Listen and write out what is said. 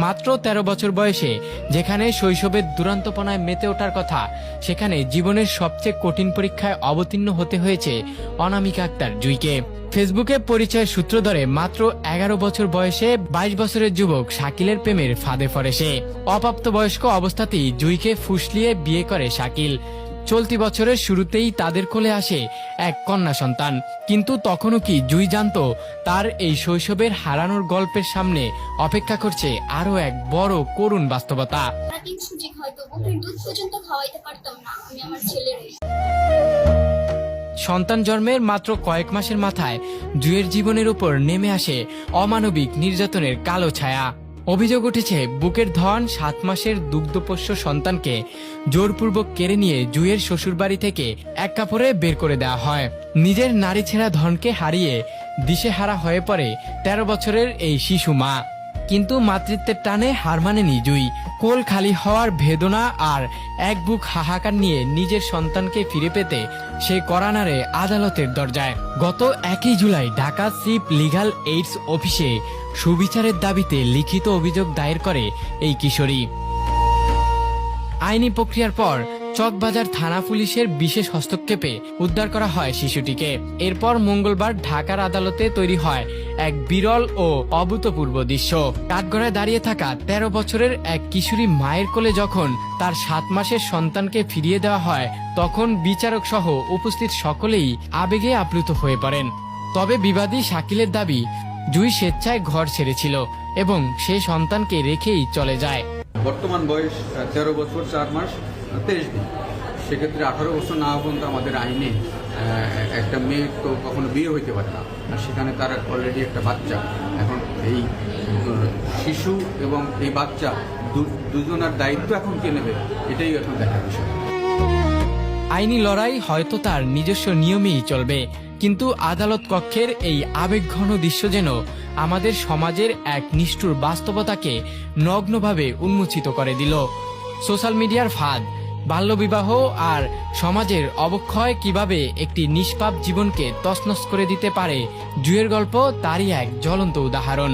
মাত্র ১৩ বছর বয়সে যেখানে শৈশবের দুরন্তপনায় মেতে ওঠার কথা, সেখানে জীবনের সবচেয়ে কঠিন পরীক্ষায় অবতীর্ণ হতে হয়েছে অনামিকা আক্তার জুঁইকে। ফেসবুকে পরিচয় সূত্র ধরে মাত্র ১১ বছর বয়সে ২২ বছরের যুবক শাকিলের প্রেমের ফাঁদে পড়ে সে। অপ্রাপ্তবয়স্ক অবস্থাতেই জুঁইকে ফুসলিয়ে বিয়ে করে শাকিল। চলতি বছরের শুরুতেই তাদের কোলে আসে এক কন্যা সন্তান। কিন্তু তখনও কি জুঁই জানতো তার এই শৈশবের হারানোর গল্পের সামনে অপেক্ষা করছে আরো এক বড় করুণ বাস্তবতা। সন্তান জন্মের মাত্র কয়েক মাসের মাথায় জুঁইয়ের জীবনের উপর নেমে আসে অমানবিক নির্যাতনের কালো ছায়া। অভিযোগ উঠেছে বুকের ধন ৭ মাসের দুগ্ধপোষ্য সন্তানকে জোরপূর্বক কেড়ে নিয়ে জুঁইয়ের শ্বশুরবাড়ি থেকে এক কাপড়ে বের করে দেওয়া হয়। নিজের নারী ছেঁড়া ধনকে হারিয়ে দিশেহারা হয়ে পড়ে ১৩ বছরের এই শিশু মা। কিন্তু মাতৃত্বের টানে হার মানেনি জুঁই। কোল খালি হওয়ার বেদনা আর এক বুক হাহাকার নিয়ে নিজের সন্তানকে ফিরে পেতে সে কড়া নাড়ে আদালতের দরজায়। গত ১ July Dhaka chief legal AIDS অফিসে সুবিচারের দাবিতে লিখিত অভিযোগ দায়ের করে এই কিশোরী। আইনি প্রক্রিয়ার পর চকবাজার থানা পুলিশের বিশেষ হস্তক্ষেপে উদ্ধার করা হয় শিশুটিকে। এরপর মঙ্গলবার ঢাকার আদালতে তৈরি হয় এক বিরল ও অভূতপূর্ব দৃশ্য। কাঠগড়ায় দাঁড়িয়ে থাকা ১৩ বছরের এক কিশোরী মায়ের কোলে যখন তার ৭ মাসের সন্তানকে ফিরিয়ে দেওয়া হয়, তখন বিচারক সহ উপস্থিত সকলেই আবেগে আপ্লুত হয়ে পড়েন। তবে বিবাদী শাকিলের দাবি, জুঁই স্বেচ্ছায় ঘর ছেড়েছিল এবং সে সন্তানকে রেখেই চলে যায়। বর্তমান বয়স ১৩ বছর ৪ মাস ২৩ দিন। সেক্ষেত্রে ১৮ বছর না পর্যন্ত আমাদের আইনে একটা মেয়ে তো কখনো বিয়ে হইতে পারে না, আর সেখানে তার অলরেডি একটা বাচ্চা। এখন এই শিশু এবং এই বাচ্চা দুজনের দায়িত্ব এখন কে নেবে, এটাই এখন দেখার বিষয়। আইনি লড়াই হয়তো তার নিজস্ব নিয়মেই চলবে, কিন্তু আদালত কক্ষের এই আবেগঘন দৃশ্য যেন আমাদের সমাজের এক নিষ্ঠুর বাস্তবতাকে নগ্নভাবে উন্মোচিত করে দিল। সোশ্যাল মিডিয়ার ফাঁদ, বাল্যবিবাহ আর সমাজের অবক্ষয় কিভাবে একটি নিষ্পাপ জীবনকে তছনছ করে দিতে পারে, জুঁইয়ের গল্প তারই এক জ্বলন্ত উদাহরণ।